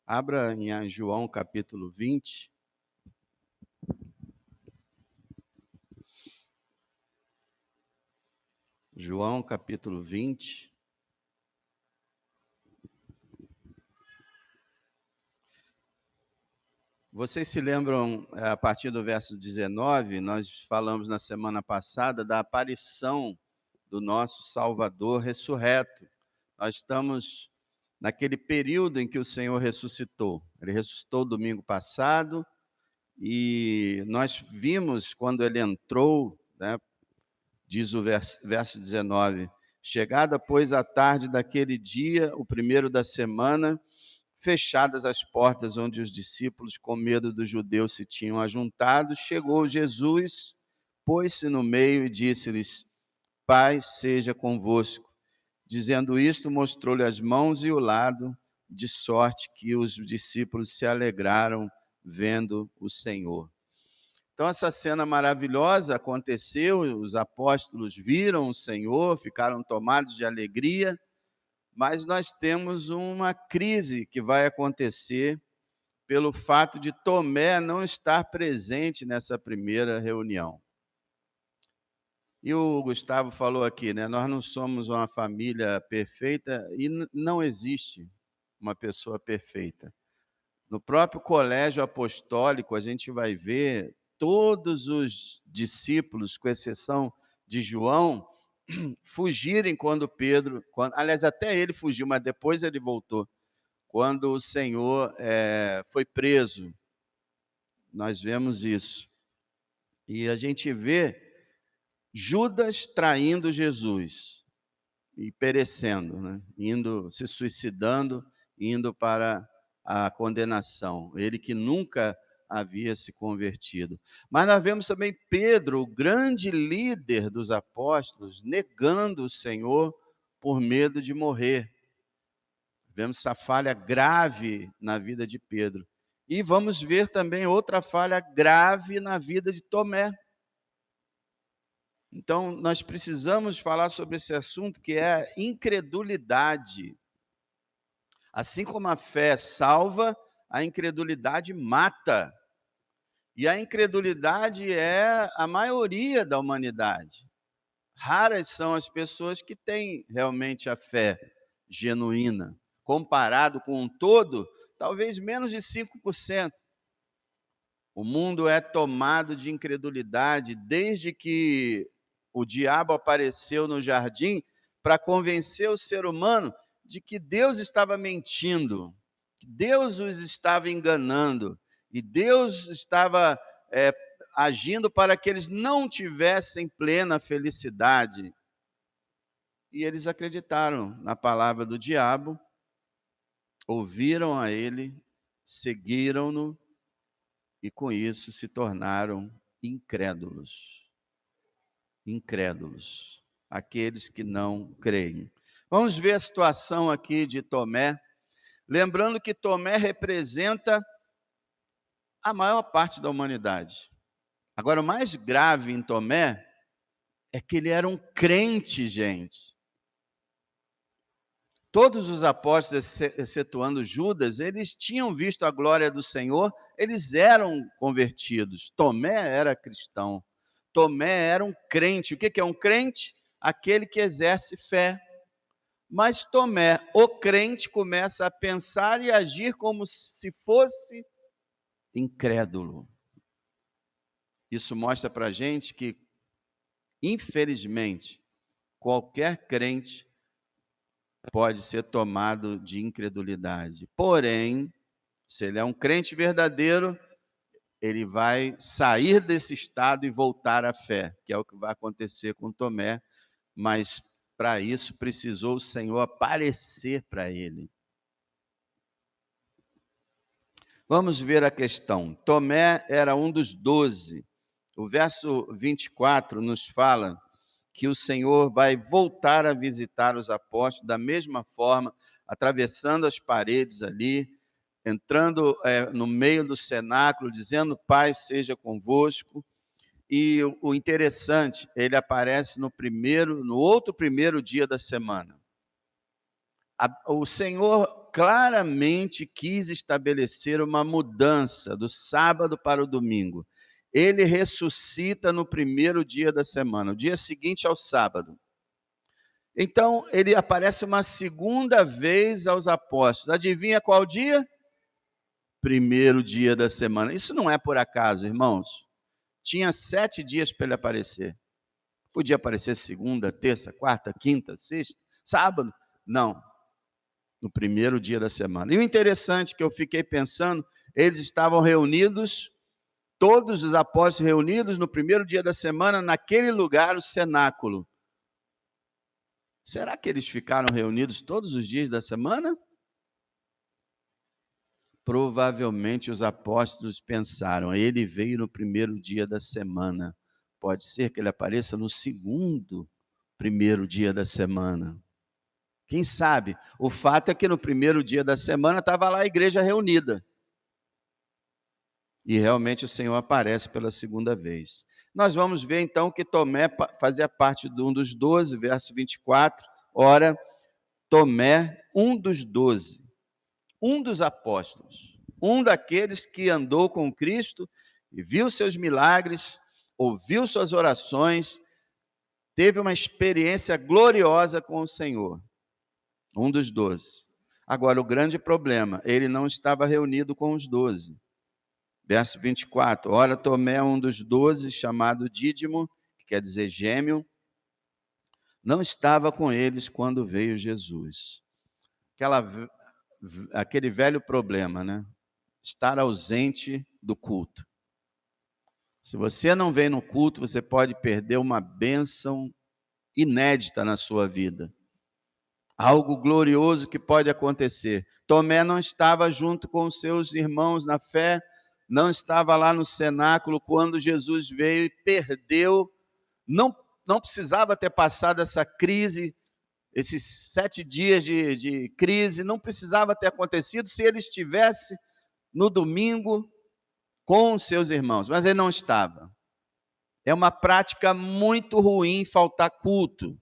Abra em João capítulo 20. João capítulo 20. Vocês se lembram, a partir do verso 19, nós falamos na semana passada da aparição do nosso Salvador ressurreto. Nós estamos naquele período em que o Senhor ressuscitou. Ele ressuscitou domingo passado e nós vimos quando ele entrou, né, diz o verso 19, chegada, pois, a tarde daquele dia, o primeiro da semana, fechadas as portas onde os discípulos, com medo dos judeus, se tinham ajuntado, chegou Jesus, pôs-se no meio e disse-lhes: paz seja convosco. Dizendo isto, mostrou-lhe as mãos e o lado, de sorte que os discípulos se alegraram vendo o Senhor. Então, essa cena maravilhosa aconteceu, os apóstolos viram o Senhor, ficaram tomados de alegria, mas nós temos uma crise que vai acontecer pelo fato de Tomé não estar presente nessa primeira reunião. E o Gustavo falou aqui, né? Nós não somos uma família perfeita e não existe uma pessoa perfeita. No próprio colégio apostólico, a gente vai ver todos os discípulos, com exceção de João, fugirem aliás, até ele fugiu, mas depois ele voltou. Quando o Senhor foi preso, nós vemos isso. E a gente vê Judas traindo Jesus e perecendo, né? Se suicidando, indo para a condenação. Ele que nunca havia se convertido. Mas nós vemos também Pedro, o grande líder dos apóstolos, negando o Senhor por medo de morrer. Vemos essa falha grave na vida de Pedro. E vamos ver também outra falha grave na vida de Tomé. Então, nós precisamos falar sobre esse assunto, que é a incredulidade. Assim como a fé salva, a incredulidade mata. E a incredulidade é a maioria da humanidade. Raras são as pessoas que têm realmente a fé genuína. Comparado com um todo, talvez menos de 5%. O mundo é tomado de incredulidade desde que o diabo apareceu no jardim para convencer o ser humano de que Deus estava mentindo, que Deus os estava enganando, e Deus estava agindo para que eles não tivessem plena felicidade. E eles acreditaram na palavra do diabo, ouviram a ele, seguiram-no, e com isso se tornaram incrédulos. Incrédulos, aqueles que não creem. Vamos ver a situação aqui de Tomé, lembrando que Tomé representa a maior parte da humanidade. Agora, o mais grave em Tomé é que ele era um crente, gente. Todos os apóstolos, excetuando Judas, eles tinham visto a glória do Senhor, eles eram convertidos. Tomé era cristão. Tomé era um crente. O que é um crente? Aquele que exerce fé. Mas Tomé, o crente, começa a pensar e agir como se fosse incrédulo. Isso mostra para a gente que, infelizmente, qualquer crente pode ser tomado de incredulidade. Porém, se ele é um crente verdadeiro, ele vai sair desse estado e voltar à fé, que é o que vai acontecer com Tomé, mas para isso precisou o Senhor aparecer para ele. Vamos ver a questão. Tomé era um dos 12. O verso 24 nos fala que o Senhor vai voltar a visitar os apóstolos da mesma forma, atravessando as paredes ali, entrando no meio do cenáculo, dizendo: paz seja convosco. E o interessante, ele aparece no outro primeiro dia da semana. O Senhor claramente quis estabelecer uma mudança do sábado para o domingo. Ele ressuscita no primeiro dia da semana, o dia seguinte ao sábado. Então, ele aparece uma segunda vez aos apóstolos. Adivinha qual dia? Primeiro dia da semana. Isso não é por acaso, irmãos. Tinha 7 dias para ele aparecer. Podia aparecer segunda, terça, quarta, quinta, sexta, sábado. Não. No primeiro dia da semana. E o interessante que eu fiquei pensando, eles estavam reunidos, todos os apóstolos reunidos no primeiro dia da semana, naquele lugar, o cenáculo. Será que eles ficaram reunidos todos os dias da semana? Provavelmente os apóstolos pensaram, ele veio no primeiro dia da semana. Pode ser que ele apareça no segundo primeiro dia da semana. Quem sabe? O fato é que no primeiro dia da semana estava lá a igreja reunida. E realmente o Senhor aparece pela segunda vez. Nós vamos ver então que Tomé fazia parte de um dos 12, verso 24. Ora, Tomé, um dos 12, um dos apóstolos, um daqueles que andou com Cristo e viu seus milagres, ouviu suas orações, teve uma experiência gloriosa com o Senhor. Um dos 12. Agora, o grande problema, ele não estava reunido com os 12. Verso 24. Ora, Tomé, um dos 12, chamado Dídimo, que quer dizer gêmeo, não estava com eles quando veio Jesus. Aquele velho problema, né? Estar ausente do culto. Se você não vem no culto, você pode perder uma bênção inédita na sua vida. Algo glorioso que pode acontecer. Tomé não estava junto com os seus irmãos na fé, não estava lá no cenáculo quando Jesus veio e perdeu. Não precisava ter passado essa crise, esses 7 dias de crise, não precisava ter acontecido se ele estivesse no domingo com os seus irmãos, mas ele não estava. É uma prática muito ruim faltar culto.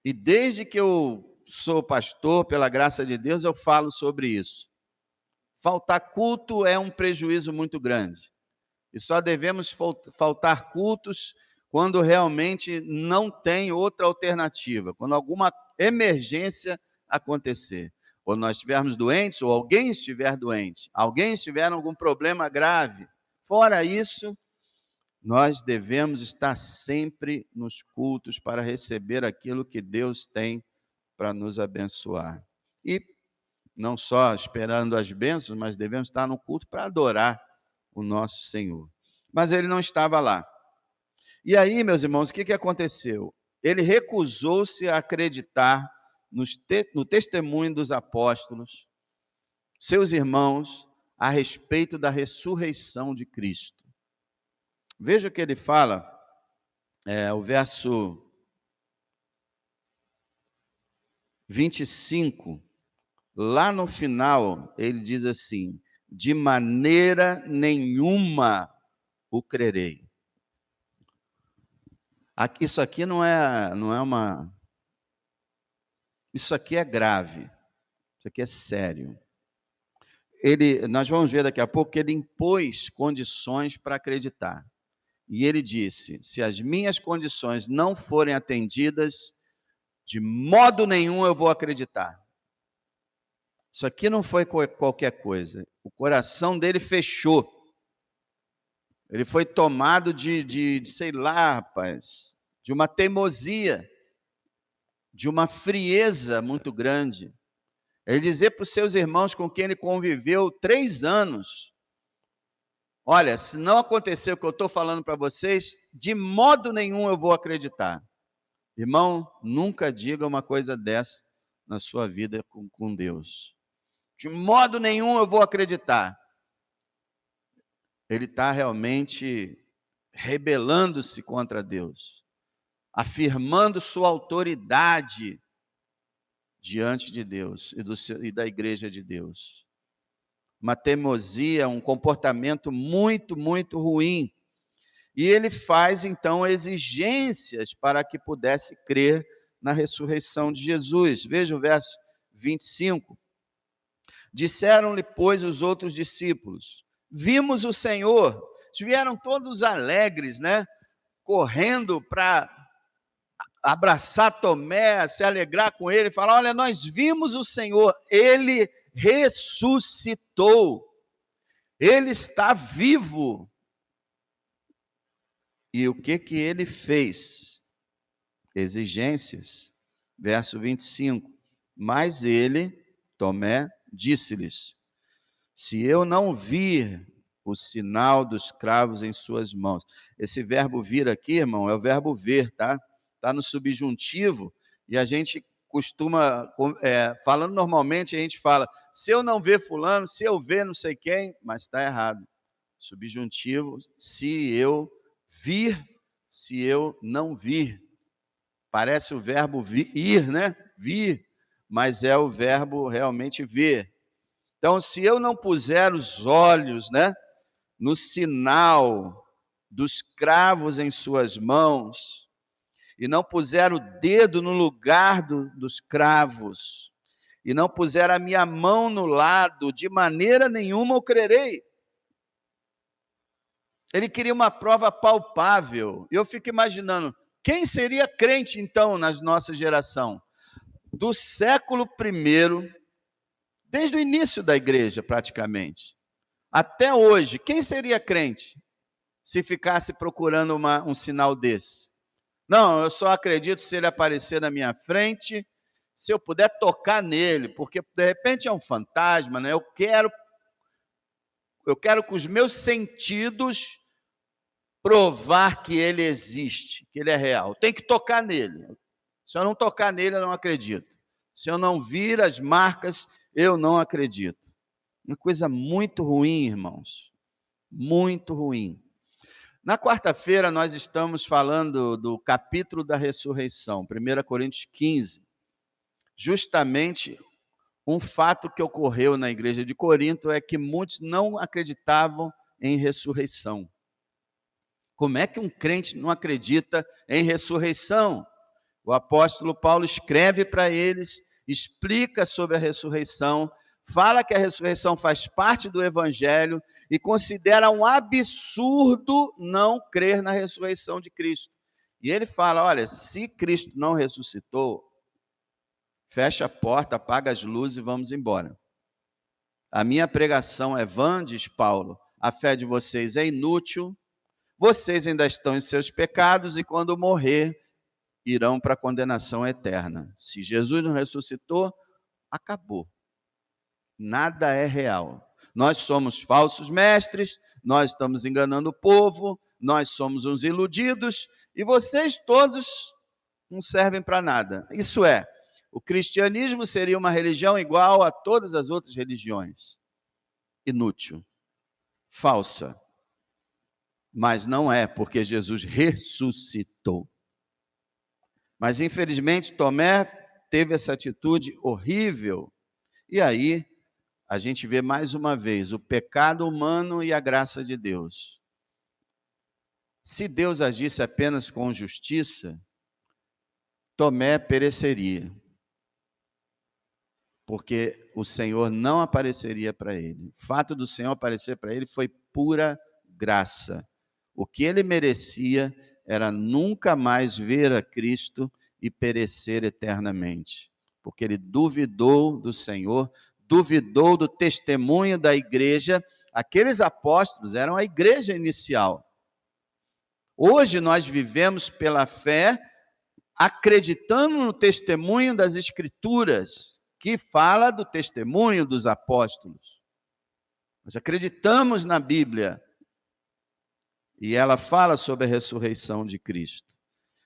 E desde que eu sou pastor, pela graça de Deus, eu falo sobre isso. Faltar culto é um prejuízo muito grande. E só devemos faltar cultos quando realmente não tem outra alternativa, quando alguma emergência acontecer. Quando nós estivermos doentes, ou alguém estiver doente, alguém estiver em algum problema grave. Fora isso, nós devemos estar sempre nos cultos para receber aquilo que Deus tem para nos abençoar. E não só esperando as bênçãos, mas devemos estar no culto para adorar o nosso Senhor. Mas ele não estava lá. E aí, meus irmãos, o que aconteceu? Ele recusou-se a acreditar no testemunho dos apóstolos, seus irmãos, a respeito da ressurreição de Cristo. Veja o que ele fala, o verso 25, lá no final, ele diz assim: de maneira nenhuma o crerei. Isso aqui não é uma... Isso aqui é grave, isso aqui é sério. Nós vamos ver daqui a pouco que ele impôs condições para acreditar. E ele disse: se as minhas condições não forem atendidas, de modo nenhum eu vou acreditar. Isso aqui não foi qualquer coisa. O coração dele fechou. Ele foi tomado de sei lá, rapaz, de uma teimosia, de uma frieza muito grande. Ele dizia para os seus irmãos com quem ele conviveu 3 anos: olha, se não acontecer o que eu estou falando para vocês, de modo nenhum eu vou acreditar. Irmão, nunca diga uma coisa dessa na sua vida com Deus. De modo nenhum eu vou acreditar. Ele está realmente rebelando-se contra Deus, afirmando sua autoridade diante de Deus e da igreja de Deus. Uma teimosia, um comportamento muito, muito ruim. E ele faz, então, exigências para que pudesse crer na ressurreição de Jesus. Veja o verso 25. Disseram-lhe, pois, os outros discípulos: vimos o Senhor. Eles vieram todos alegres, né? Correndo para abraçar Tomé, se alegrar com ele, falar: olha, nós vimos o Senhor, ele ressuscitou, ele está vivo. E o que ele fez? Exigências. Verso 25. Mas ele, Tomé, disse-lhes: se eu não vir o sinal dos cravos em suas mãos. Esse verbo vir aqui, irmão, é o verbo ver, tá? Está no subjuntivo, e a gente costuma, falando normalmente, a gente fala: se eu não ver fulano, se eu ver não sei quem, mas está errado. Subjuntivo, se eu vir, se eu não vir. Parece o verbo ir, né? Vir, mas é o verbo realmente ver. Então, se eu não puser os olhos, né, no sinal dos cravos em suas mãos, e não puser o dedo no lugar dos cravos, e não puser a minha mão no lado, de maneira nenhuma eu crerei. Ele queria uma prova palpável. Eu fico imaginando, quem seria crente então na nossa geração? Do século I, desde o início da igreja praticamente, até hoje, quem seria crente se ficasse procurando um sinal desse? Não, eu só acredito se ele aparecer na minha frente, se eu puder tocar nele, porque de repente é um fantasma, né? Eu quero com os meus sentidos provar que ele existe, que ele é real. Tem que tocar nele. Se eu não tocar nele, eu não acredito. Se eu não vir as marcas, eu não acredito. Uma coisa muito ruim, irmãos. Muito ruim. Na quarta-feira, nós estamos falando do capítulo da ressurreição, 1 Coríntios 15. Justamente, um fato que ocorreu na igreja de Corinto é que muitos não acreditavam em ressurreição. Como é que um crente não acredita em ressurreição? O apóstolo Paulo escreve para eles, explica sobre a ressurreição, fala que a ressurreição faz parte do evangelho e considera um absurdo não crer na ressurreição de Cristo. E ele fala: olha, se Cristo não ressuscitou, fecha a porta, apaga as luzes e vamos embora. A minha pregação é vã, diz Paulo, a fé de vocês é inútil, vocês ainda estão em seus pecados e quando morrer, irão para a condenação eterna. Se Jesus não ressuscitou, acabou. Nada é real. Nós somos falsos mestres, nós estamos enganando o povo, nós somos uns iludidos e vocês todos não servem para nada. Isso é, o cristianismo seria uma religião igual a todas as outras religiões. Inútil, falsa. Mas não é, porque Jesus ressuscitou. Mas, infelizmente, Tomé teve essa atitude horrível. E aí, a gente vê mais uma vez o pecado humano e a graça de Deus. Se Deus agisse apenas com justiça, Tomé pereceria. Porque o Senhor não apareceria para ele. O fato do Senhor aparecer para ele foi pura graça. O que ele merecia era nunca mais ver a Cristo e perecer eternamente, porque ele duvidou do Senhor, duvidou do testemunho da igreja. Aqueles apóstolos eram a igreja inicial. Hoje nós vivemos pela fé, acreditando no testemunho das Escrituras, que fala do testemunho dos apóstolos. Nós acreditamos na Bíblia, e ela fala sobre a ressurreição de Cristo.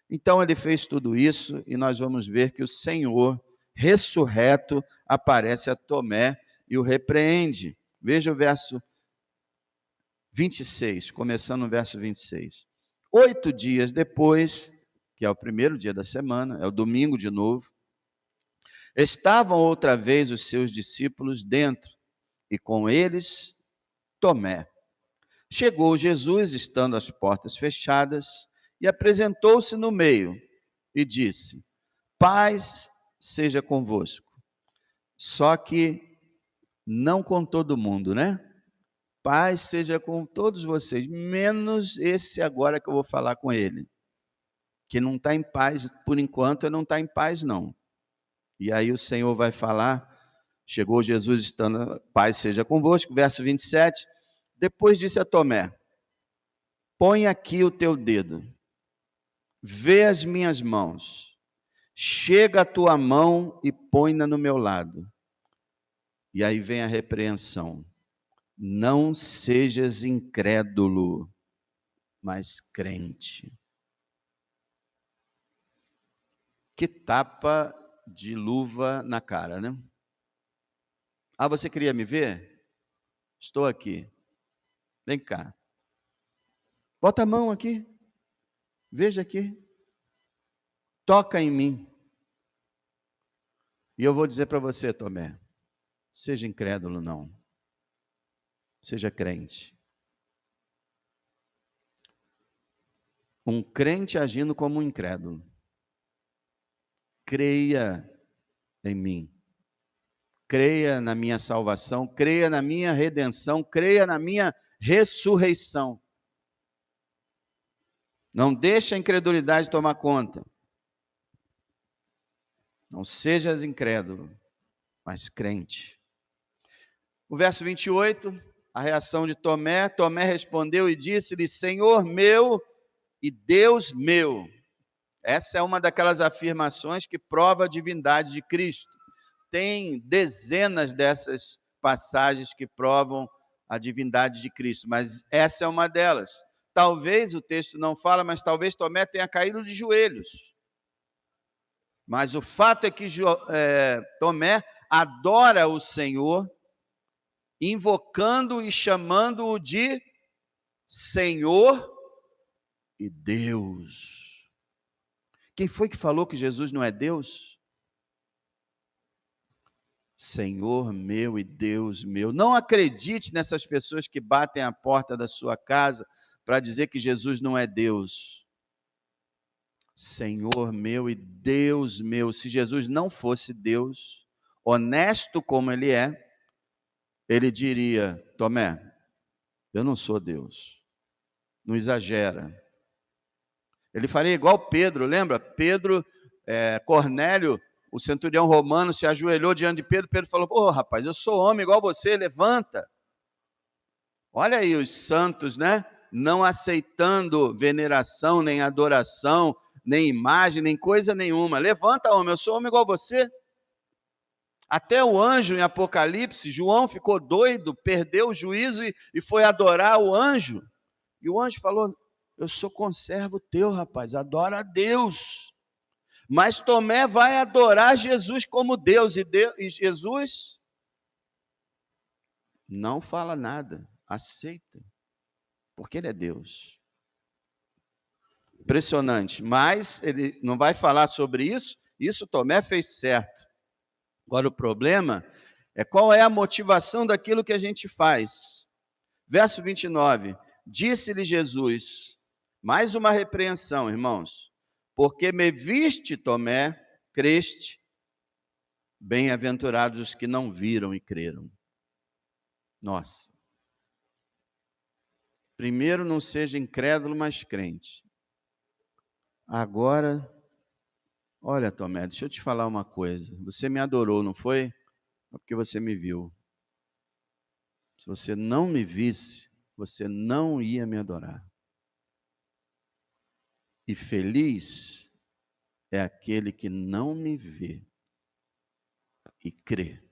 Então ele fez tudo isso e nós vamos ver que o Senhor, ressurreto, aparece a Tomé e o repreende. Veja o verso 26, começando no verso 26. 8 dias depois, que é o primeiro dia da semana, é o domingo de novo, estavam outra vez os seus discípulos dentro e com eles Tomé. Chegou Jesus, estando as portas fechadas, e apresentou-se no meio e disse: paz seja convosco. Só que Não com todo mundo, né? Paz seja com todos vocês, menos esse agora que eu vou falar com ele, que não está em paz, por enquanto, não está em paz, não. E aí o Senhor vai falar, chegou Jesus estando, paz seja convosco, verso 27, depois disse a Tomé, põe aqui o teu dedo, vê as minhas mãos, chega a tua mão e põe-na no meu lado. E aí vem a repreensão, não sejas incrédulo, mas crente. Que tapa de luva na cara, né? Ah, você queria me ver? Estou aqui. Vem cá. Bota a mão aqui. Veja aqui. Toca em mim. E eu vou dizer para você, Tomé, seja incrédulo não. Seja crente. Um crente agindo como um incrédulo. Creia em mim. Creia na minha salvação, creia na minha redenção, creia na minha ressurreição. Não deixe a incredulidade tomar conta. Não sejas incrédulo, mas crente. O verso 28, a reação de Tomé. Tomé respondeu e disse-lhe, Senhor meu e Deus meu. Essa é uma daquelas afirmações que prova a divindade de Cristo. Tem dezenas dessas passagens que provam a divindade de Cristo, mas essa é uma delas. Talvez o texto não fala, mas talvez Tomé tenha caído de joelhos. Mas o fato é que Tomé adora o Senhor, invocando e chamando-o de Senhor e Deus. Quem foi que falou que Jesus não é Deus? Senhor meu e Deus meu. Não acredite nessas pessoas que batem a porta da sua casa para dizer que Jesus não é Deus. Senhor meu e Deus meu. Se Jesus não fosse Deus, honesto como ele é, ele diria, Tomé, eu não sou Deus. Não exagera. Ele faria igual Pedro, lembra? Pedro, Cornélio, o centurião romano, se ajoelhou diante de Pedro. Pedro falou, pô, rapaz, eu sou homem igual você, levanta. Olha aí os santos, né? Não aceitando veneração, nem adoração, nem imagem, nem coisa nenhuma. Levanta, homem, eu sou homem igual você. Até o anjo em Apocalipse, João ficou doido, perdeu o juízo e foi adorar o anjo. E o anjo falou, eu sou conservo teu, rapaz, adora a Deus. Mas Tomé vai adorar Jesus como Deus, e Jesus não fala nada, aceita, porque ele é Deus. Impressionante, mas ele não vai falar sobre isso Tomé fez certo. Agora o problema é qual é a motivação daquilo que a gente faz. Verso 29, disse-lhe Jesus, mais uma repreensão, irmãos, porque me viste, Tomé, creste, bem-aventurados os que não viram e creram. Nossa. Primeiro, não seja incrédulo, mas crente. Agora, olha, Tomé, deixa eu te falar uma coisa. Você me adorou, não foi? É porque você me viu. Se você não me visse, você não ia me adorar. E feliz é aquele que não me vê e crê.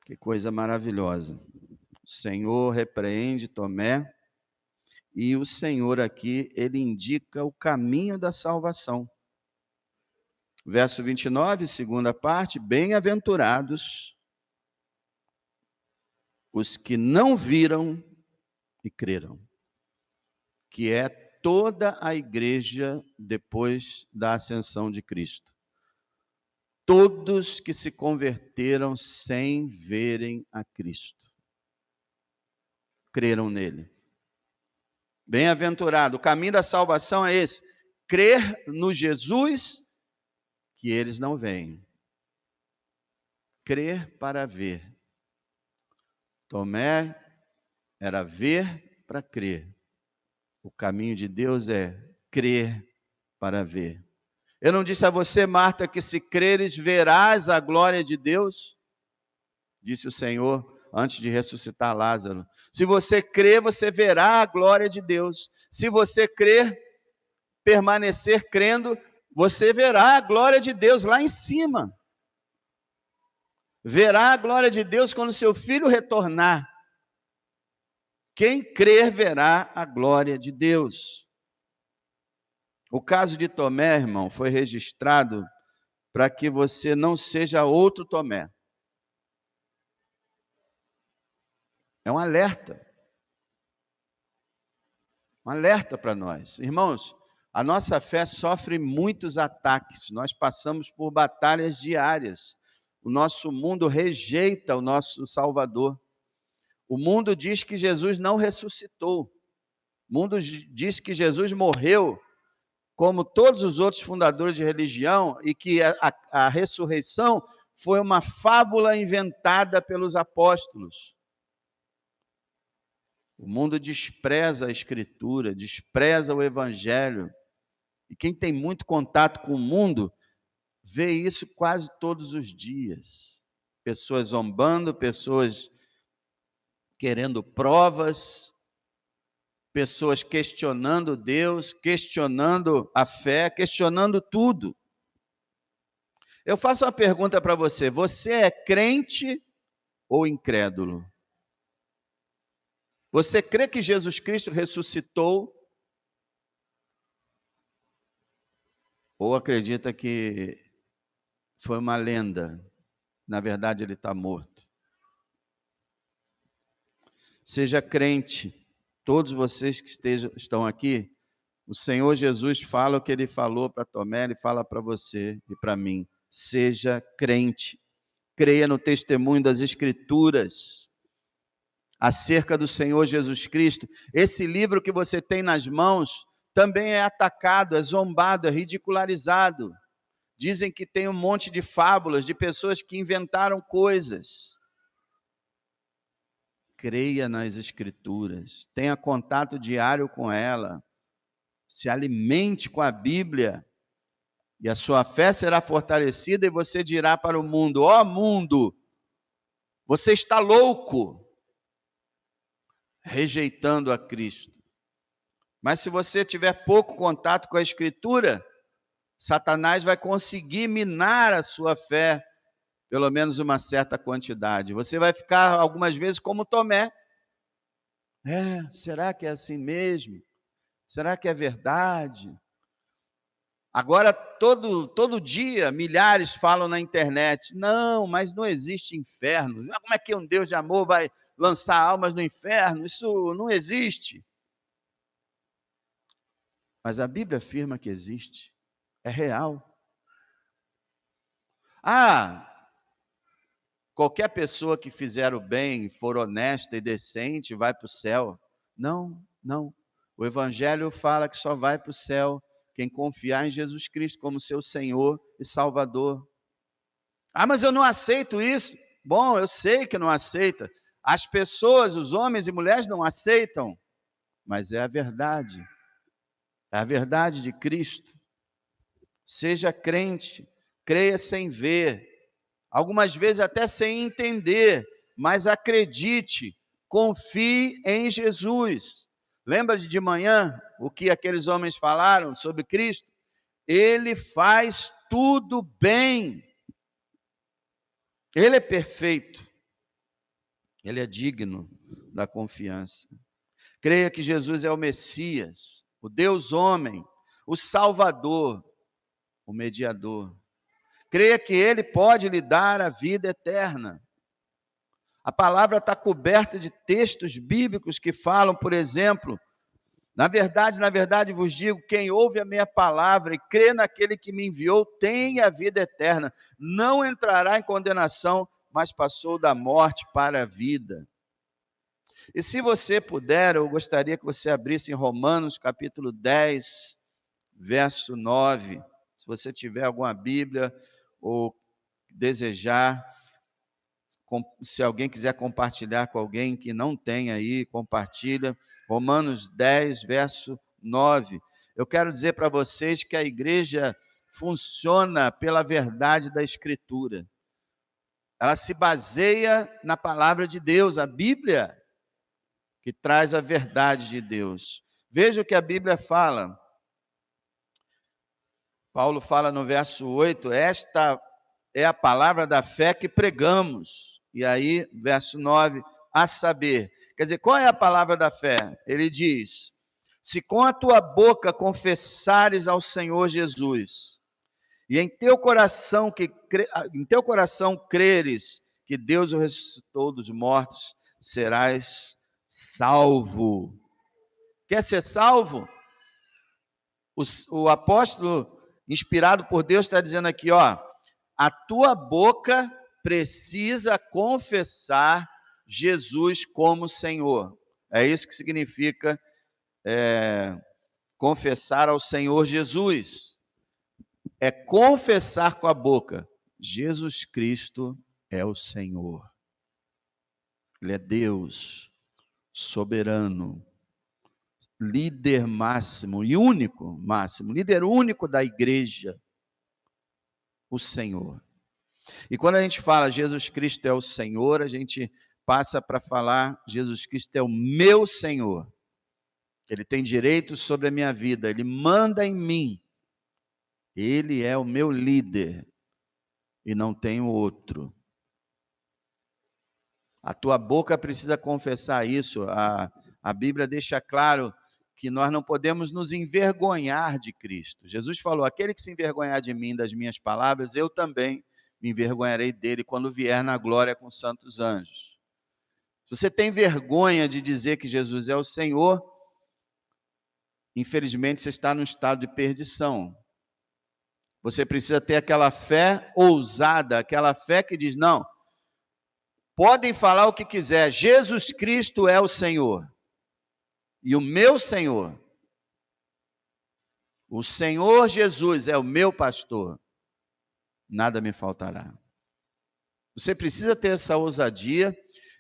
Que coisa maravilhosa. O Senhor repreende Tomé e o Senhor aqui, ele indica o caminho da salvação. Verso 29, segunda parte, bem-aventurados os que não viram e creram, que é toda a igreja depois da ascensão de Cristo. Todos que se converteram sem verem a Cristo. Creram nele. Bem-aventurado, o caminho da salvação é esse, crer no Jesus que eles não veem. crer para ver. Tomé era ver para crer. O caminho de Deus é crer para ver. Eu não disse a você, Marta, que se creres verás a glória de Deus? Disse o Senhor antes de ressuscitar Lázaro. Se você crer, você verá a glória de Deus. Se você crer, permanecer crendo, você verá a glória de Deus lá em cima. Verá a glória de Deus quando seu filho retornar. Quem crer verá a glória de Deus. O caso de Tomé, irmão, foi registrado para que você não seja outro Tomé. É um alerta. Um alerta para nós. Irmãos, a nossa fé sofre muitos ataques. Nós passamos por batalhas diárias. O nosso mundo rejeita o nosso Salvador. O mundo diz que Jesus não ressuscitou. O mundo diz que Jesus morreu, como todos os outros fundadores de religião, e que a ressurreição foi uma fábula inventada pelos apóstolos. O mundo despreza a Escritura, despreza o Evangelho. E quem tem muito contato com o mundo, vê isso quase todos os dias. Pessoas zombando, pessoas querendo provas, pessoas questionando Deus, questionando a fé, questionando tudo. Eu faço uma pergunta para você: você é crente ou incrédulo? Você crê que Jesus Cristo ressuscitou? Ou acredita que foi uma lenda? Na verdade, ele está morto. Seja crente. Todos vocês que estão aqui, o Senhor Jesus fala o que ele falou para Tomé, ele fala para você e para mim. Seja crente. Creia no testemunho das Escrituras acerca do Senhor Jesus Cristo. Esse livro que você tem nas mãos também é atacado, é zombado, é ridicularizado. Dizem que tem um monte de fábulas de pessoas que inventaram coisas. Creia nas Escrituras, tenha contato diário com ela, se alimente com a Bíblia, e a sua fé será fortalecida, e você dirá para o mundo: ó mundo, você está louco, rejeitando a Cristo. Mas se você tiver pouco contato com a Escritura, Satanás vai conseguir minar a sua fé, pelo menos uma certa quantidade. Você vai ficar algumas vezes como Tomé. Será que é assim mesmo? Será que é verdade? Agora, todo dia, milhares falam na internet: não, mas não existe inferno. Como é que um Deus de amor vai lançar almas no inferno? Isso não existe. Mas a Bíblia afirma que existe. É real. Qualquer pessoa que fizer o bem, for honesta e decente, vai para o céu. Não, não. O Evangelho fala que só vai para o céu quem confiar em Jesus Cristo como seu Senhor e Salvador. Mas eu não aceito isso. Bom, eu sei que não aceita. As pessoas, os homens e mulheres não aceitam, mas é a verdade. É a verdade de Cristo. Seja crente, creia sem ver, algumas vezes até sem entender, mas acredite, confie em Jesus. Lembra de manhã o que aqueles homens falaram sobre Cristo? Ele faz tudo bem. Ele é perfeito. Ele é digno da confiança. Creia que Jesus é o Messias, o Deus homem, o Salvador, o mediador. Creia que Ele pode lhe dar a vida eterna. A palavra está coberta de textos bíblicos que falam, por exemplo, na verdade vos digo, quem ouve a minha palavra e crê naquele que me enviou, tem a vida eterna. Não entrará em condenação, mas passou da morte para a vida. E se você puder, eu gostaria que você abrisse em Romanos capítulo 10, verso 9. Se você tiver alguma Bíblia ou desejar, Se alguém quiser compartilhar com alguém que não tem aí, compartilha. Romanos 10, verso 9. Eu quero dizer para vocês que a igreja funciona pela verdade da Escritura. Ela se baseia na palavra de Deus, a Bíblia, que traz a verdade de Deus. Veja o que a Bíblia fala. Paulo fala no verso 8, esta é a palavra da fé que pregamos. E aí, verso 9, a saber. Quer dizer, qual é a palavra da fé? Ele diz, se com a tua boca confessares ao Senhor Jesus, e em teu coração creres que Deus o ressuscitou dos mortos, serás salvo. Quer ser salvo? O apóstolo, inspirado por Deus, está dizendo aqui, ó, a tua boca precisa confessar Jesus como Senhor. É isso que significa confessar ao Senhor Jesus. É confessar com a boca, Jesus Cristo é o Senhor. Ele é Deus, soberano, líder máximo e único máximo, líder único da igreja, o Senhor. E quando a gente fala Jesus Cristo é o Senhor, a gente passa para falar Jesus Cristo é o meu Senhor. Ele tem direito sobre a minha vida, Ele manda em mim. Ele é o meu líder e não tenho outro. A tua boca precisa confessar isso. A Bíblia deixa claro que nós não podemos nos envergonhar de Cristo. Jesus falou, aquele que se envergonhar de mim, das minhas palavras, eu também me envergonharei dele quando vier na glória com os santos anjos. Se você tem vergonha de dizer que Jesus é o Senhor, infelizmente você está num estado de perdição. Você precisa ter aquela fé ousada, aquela fé que diz, não, podem falar o que quiser, Jesus Cristo é o Senhor. E o meu Senhor, o Senhor Jesus é o meu pastor, nada me faltará. Você precisa ter essa ousadia,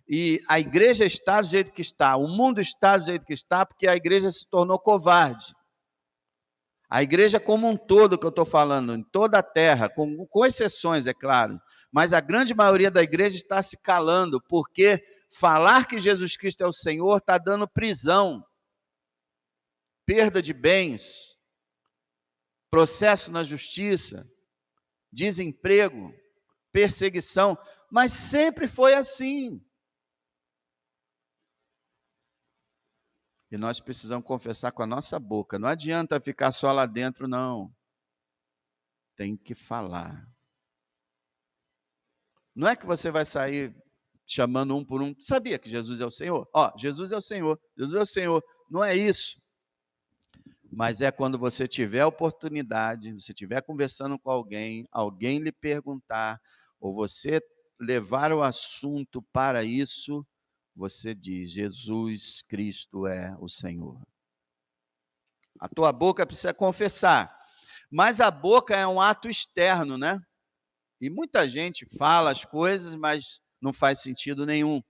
e a igreja está do jeito que está, o mundo está do jeito que está, porque a igreja se tornou covarde. A igreja como um todo, que eu estou falando, em toda a terra, com exceções, é claro, mas a grande maioria da igreja está se calando, porque falar que Jesus Cristo é o Senhor está dando prisão, perda de bens, processo na justiça, desemprego, perseguição, mas sempre foi assim. E nós precisamos confessar com a nossa boca. Não adianta ficar só lá dentro, não. Tem que falar. Não é que você vai sair chamando um por um. Sabia que Jesus é o Senhor? Ó, Jesus é o Senhor, Jesus é o Senhor. Não é isso. Mas é quando você tiver a oportunidade, você estiver conversando com alguém, alguém lhe perguntar, ou você levar o assunto para isso, você diz, Jesus Cristo é o Senhor. A tua boca precisa confessar, mas a boca é um ato externo, né? E muita gente fala as coisas, mas não faz sentido nenhum.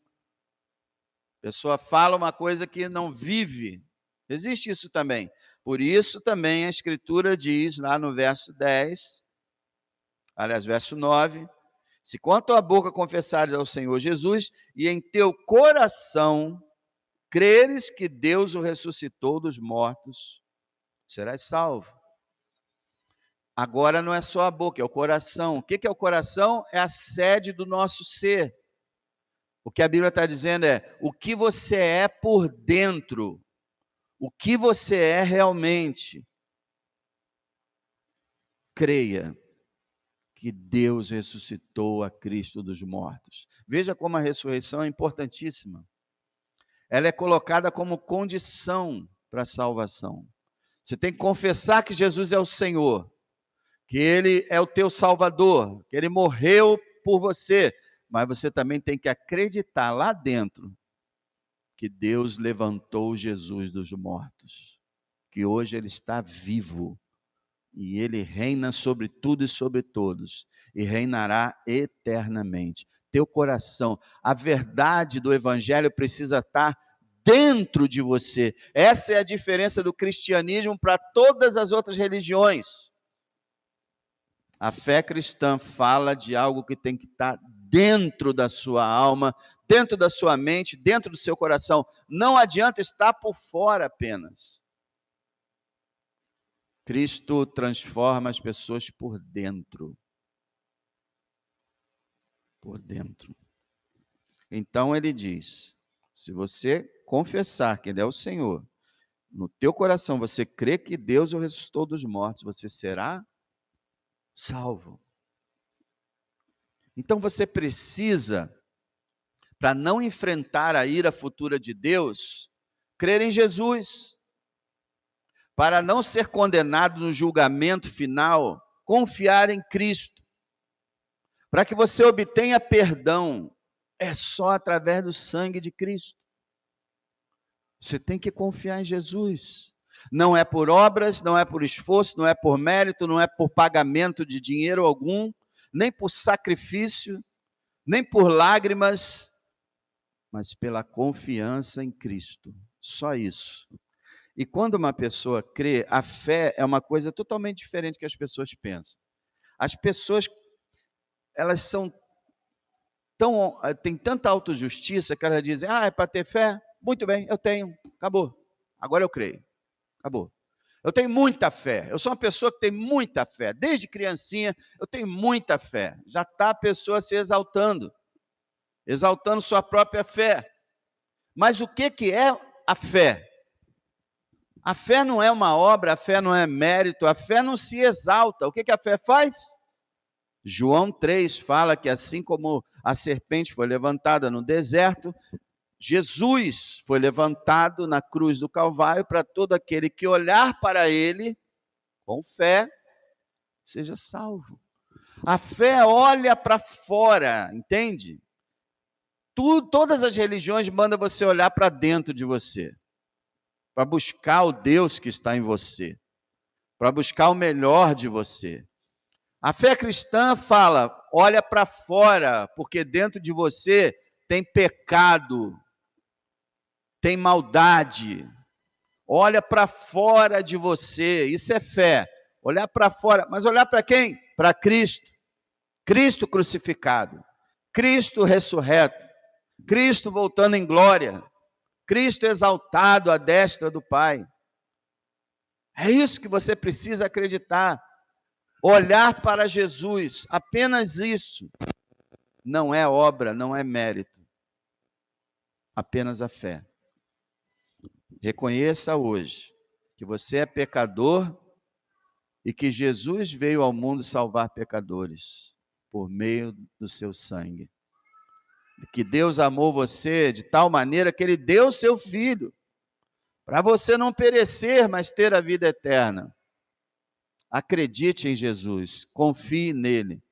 A pessoa fala uma coisa que não vive. Existe isso também. Por isso também a Escritura diz lá no verso 10, aliás, verso 9, se com a tua boca confessares ao Senhor Jesus e em teu coração creres que Deus o ressuscitou dos mortos, serás salvo. Agora não é só a boca, é o coração. O que é o coração? É a sede do nosso ser. O que a Bíblia está dizendo é o que você é por dentro, o que você é realmente. Creia que Deus ressuscitou a Cristo dos mortos. Veja como a ressurreição é importantíssima. Ela é colocada como condição para a salvação. Você tem que confessar que Jesus é o Senhor, que Ele é o teu Salvador, que Ele morreu por você, mas você também tem que acreditar lá dentro que Deus levantou Jesus dos mortos, que hoje Ele está vivo, e Ele reina sobre tudo e sobre todos, e reinará eternamente. teu coração. A verdade do evangelho precisa estar dentro de você. Essa é a diferença do cristianismo para todas as outras religiões. A fé cristã fala de algo que tem que estar dentro da sua alma, dentro da sua mente, dentro do seu coração. Não adianta estar por fora apenas. Cristo transforma as pessoas por dentro. Por dentro. Então ele diz, se você confessar que ele é o Senhor, no teu coração você crê que Deus o ressuscitou dos mortos, você será salvo. Então você precisa, para não enfrentar a ira futura de Deus, crer em Jesus. Para não ser condenado no julgamento final, confiar em Cristo. Para que você obtenha perdão, é só através do sangue de Cristo. Você tem que confiar em Jesus. Não é por obras, não é por esforço, não é por mérito, não é por pagamento de dinheiro algum, nem por sacrifício, nem por lágrimas, mas pela confiança em Cristo. Só isso. E quando uma pessoa crê, a fé é uma coisa totalmente diferente do que as pessoas pensam. As pessoas, elas têm tanta autojustiça que elas dizem, é para ter fé? Muito bem, eu tenho, acabou. Agora eu creio, acabou. Eu tenho muita fé, eu sou uma pessoa que tem muita fé. Desde criancinha eu tenho muita fé. Já está a pessoa se exaltando sua própria fé. Mas o que é a fé? A fé não é uma obra, a fé não é mérito, a fé não se exalta. O que a fé faz? João 3 fala que assim como a serpente foi levantada no deserto, Jesus foi levantado na cruz do Calvário para todo aquele que olhar para ele com fé, seja salvo. A fé olha para fora, entende? Todas as religiões mandam você olhar para dentro de você, para buscar o Deus que está em você, para buscar o melhor de você. A fé cristã fala, olha para fora, porque dentro de você tem pecado, tem maldade. Olha para fora de você, isso é fé. Olhar para fora, mas olhar para quem? Para Cristo. Cristo crucificado, Cristo ressurreto, Cristo voltando em glória, Cristo exaltado à destra do Pai. É isso que você precisa acreditar. Olhar para Jesus, apenas isso. Não é obra, não é mérito. Apenas a fé. Reconheça hoje que você é pecador e que Jesus veio ao mundo salvar pecadores por meio do seu sangue. Que Deus amou você de tal maneira que Ele deu o seu Filho, para você não perecer, mas ter a vida eterna. Acredite em Jesus, confie nele,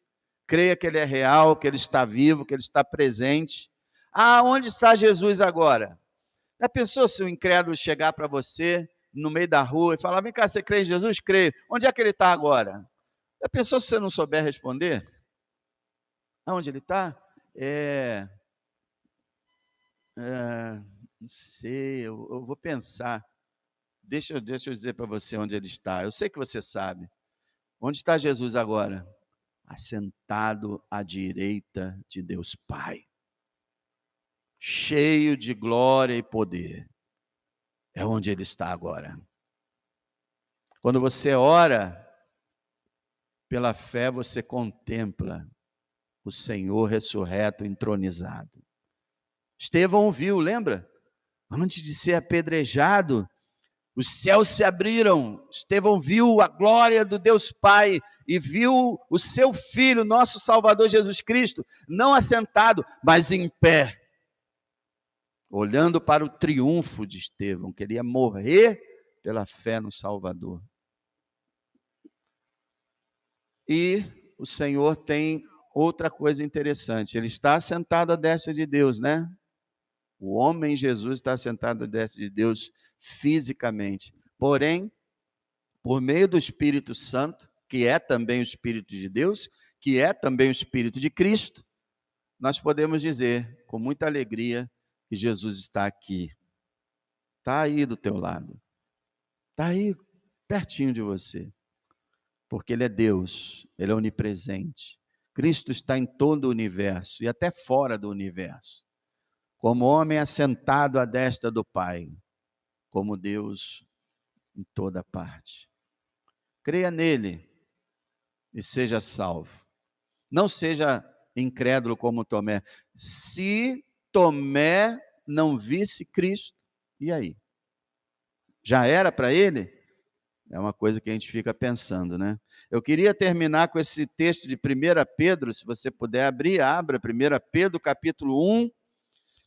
creia que Ele é real, que Ele está vivo, que Ele está presente. Onde está Jesus agora? Já pensou se o incrédulo chegar para você no meio da rua e falar, vem cá, você crê em Jesus? Creio. Onde é que Ele está agora? Já pensou se você não souber responder? Onde Ele está? Não sei, eu vou pensar. Deixa eu dizer para você onde Ele está. Eu sei que você sabe. Onde está Jesus agora? Assentado à direita de Deus Pai, cheio de glória e poder. É onde Ele está agora. Quando você ora, pela fé você contempla o Senhor ressurreto, entronizado. Estevão viu, lembra? Antes de ser apedrejado, os céus se abriram, Estevão viu a glória do Deus Pai e viu o seu Filho, nosso Salvador Jesus Cristo, não assentado, mas em pé, olhando para o triunfo de Estevão, que ele ia morrer pela fé no Salvador. E o Senhor tem outra coisa interessante, Ele está sentado à destra de Deus, né? O homem Jesus está sentado à destra de Deus fisicamente, porém, por meio do Espírito Santo, que é também o Espírito de Deus, que é também o Espírito de Cristo, nós podemos dizer com muita alegria que Jesus está aqui. Está aí do teu lado. Está aí pertinho de você. Porque Ele é Deus, Ele é onipresente. Cristo está em todo o universo e até fora do universo. Como homem assentado à destra do Pai, como Deus em toda parte. Creia nele e seja salvo. Não seja incrédulo como Tomé. Se Tomé não visse Cristo, e aí? Já era para ele? É uma coisa que a gente fica pensando, né? Eu queria terminar com esse texto de 1 Pedro, se você puder abrir, abra 1 Pedro capítulo 1,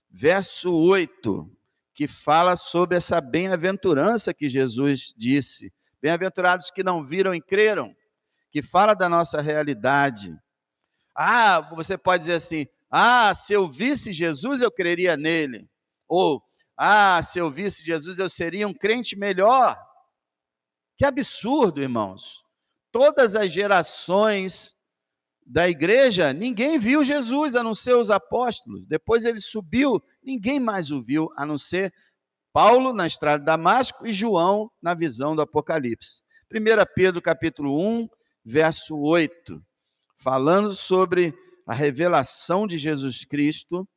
verso 8, que fala sobre essa bem-aventurança que Jesus disse. Bem-aventurados que não viram e creram, que fala da nossa realidade. Ah, você pode dizer assim, se eu visse Jesus, eu creria nele. Ou, se eu visse Jesus, eu seria um crente melhor. Que absurdo, irmãos. Todas as gerações da igreja, ninguém viu Jesus, a não ser os apóstolos. Depois ele subiu, ninguém mais o viu, a não ser Paulo na estrada de Damasco e João na visão do Apocalipse. 1 Pedro capítulo 1, verso 8, falando sobre a revelação de Jesus Cristo,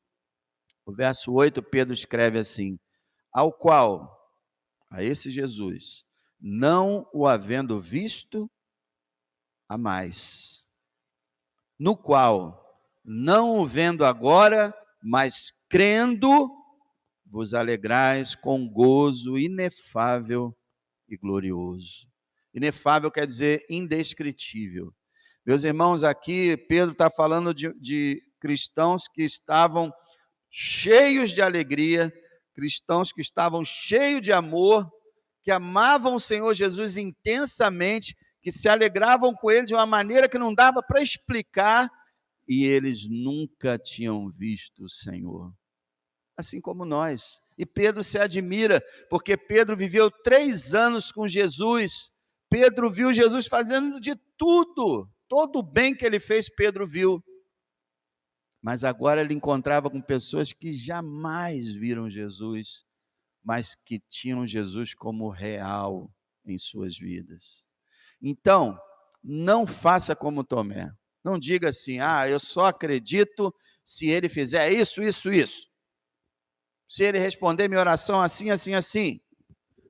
o verso 8, Pedro escreve assim, ao qual, a esse Jesus, não o havendo visto, a mais, no qual, não o vendo agora, mas crendo, vos alegrais com gozo inefável e glorioso. Inefável quer dizer indescritível. Meus irmãos, aqui Pedro está falando de cristãos que estavam cheios de alegria, cristãos que estavam cheios de amor, que amavam o Senhor Jesus intensamente, que se alegravam com Ele de uma maneira que não dava para explicar, e eles nunca tinham visto o Senhor. Assim como nós. E Pedro se admira, porque Pedro viveu 3 anos com Jesus. Pedro viu Jesus fazendo de tudo. Todo o bem que ele fez, Pedro viu. Mas agora ele encontrava com pessoas que jamais viram Jesus, mas que tinham Jesus como real em suas vidas. Então, não faça como Tomé. Não diga assim, eu só acredito se ele fizer isso, isso, isso. Se ele responder minha oração assim, assim, assim.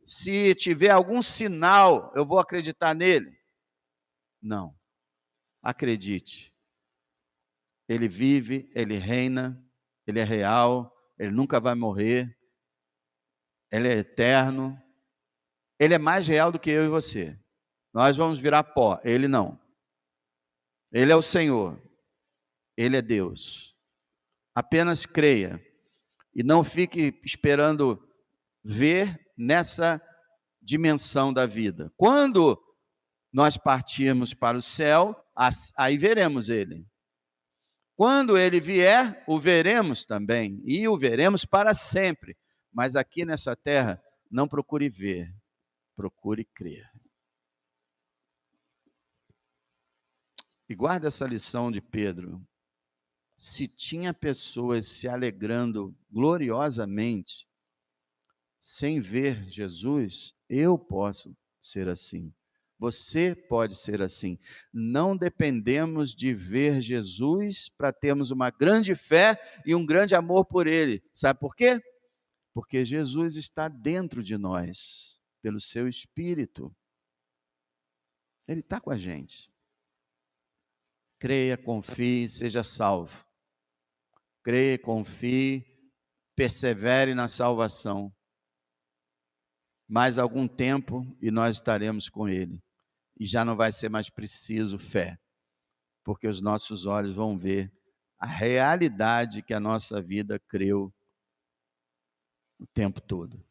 Se tiver algum sinal, eu vou acreditar nele. Não. Acredite. Ele vive, ele reina, ele é real, ele nunca vai morrer, ele é eterno, ele é mais real do que eu e você. Nós vamos virar pó, ele não. Ele é o Senhor, ele é Deus. Apenas creia e não fique esperando ver nessa dimensão da vida. Quando nós partirmos para o céu, aí veremos ele. Quando ele vier, o veremos também, e o veremos para sempre. Mas aqui nessa terra, não procure ver, procure crer. E guarda essa lição de Pedro. Se tinha pessoas se alegrando gloriosamente, sem ver Jesus, eu posso ser assim. Você pode ser assim. Não dependemos de ver Jesus para termos uma grande fé e um grande amor por Ele. Sabe por quê? Porque Jesus está dentro de nós, pelo seu Espírito. Ele está com a gente. Creia, confie, seja salvo. Creia, confie, persevere na salvação. Mais algum tempo e nós estaremos com Ele. E já não vai ser mais preciso fé, porque os nossos olhos vão ver a realidade que a nossa vida creu o tempo todo.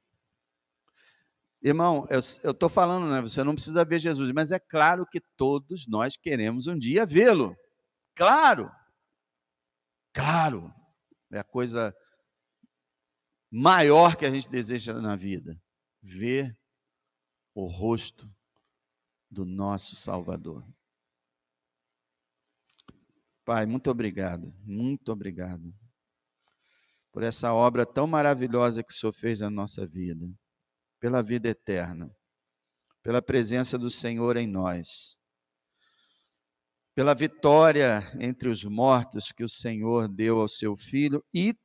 Irmão, eu estou falando, né? Você não precisa ver Jesus, mas é claro que todos nós queremos um dia vê-lo. Claro, claro, é a coisa maior que a gente deseja na vida, ver o rosto do nosso Salvador. Pai, muito obrigado por essa obra tão maravilhosa que o Senhor fez na nossa vida, pela vida eterna, pela presença do Senhor em nós, pela vitória entre os mortos que o Senhor deu ao seu Filho e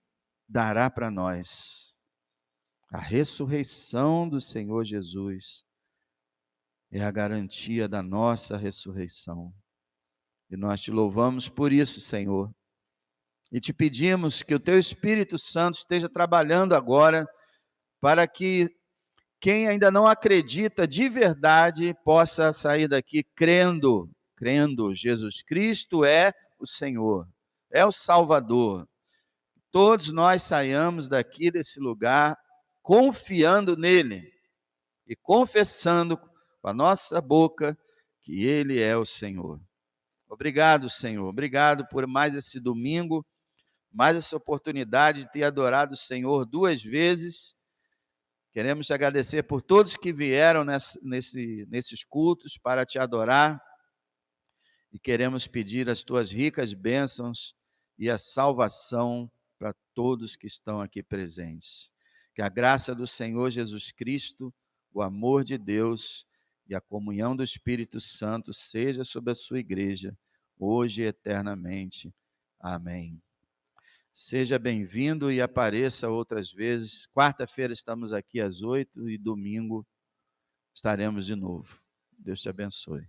dará para nós. A ressurreição do Senhor Jesus é a garantia da nossa ressurreição. E nós te louvamos por isso, Senhor. E te pedimos que o teu Espírito Santo esteja trabalhando agora para que quem ainda não acredita de verdade possa sair daqui crendo Jesus Cristo é o Senhor, é o Salvador. Todos nós saiamos daqui desse lugar confiando nele e confessando com a nossa boca que ele é o Senhor. Obrigado, Senhor. Obrigado por mais esse domingo, mais essa oportunidade de ter adorado o Senhor 2 vezes. Queremos te agradecer por todos que vieram nesses cultos para te adorar. E queremos pedir as tuas ricas bênçãos e a salvação para todos que estão aqui presentes. Que a graça do Senhor Jesus Cristo, o amor de Deus e a comunhão do Espírito Santo seja sobre a sua igreja, hoje e eternamente. Amém. Seja bem-vindo e apareça outras vezes. Quarta-feira estamos aqui às 8 e domingo estaremos de novo. Deus te abençoe.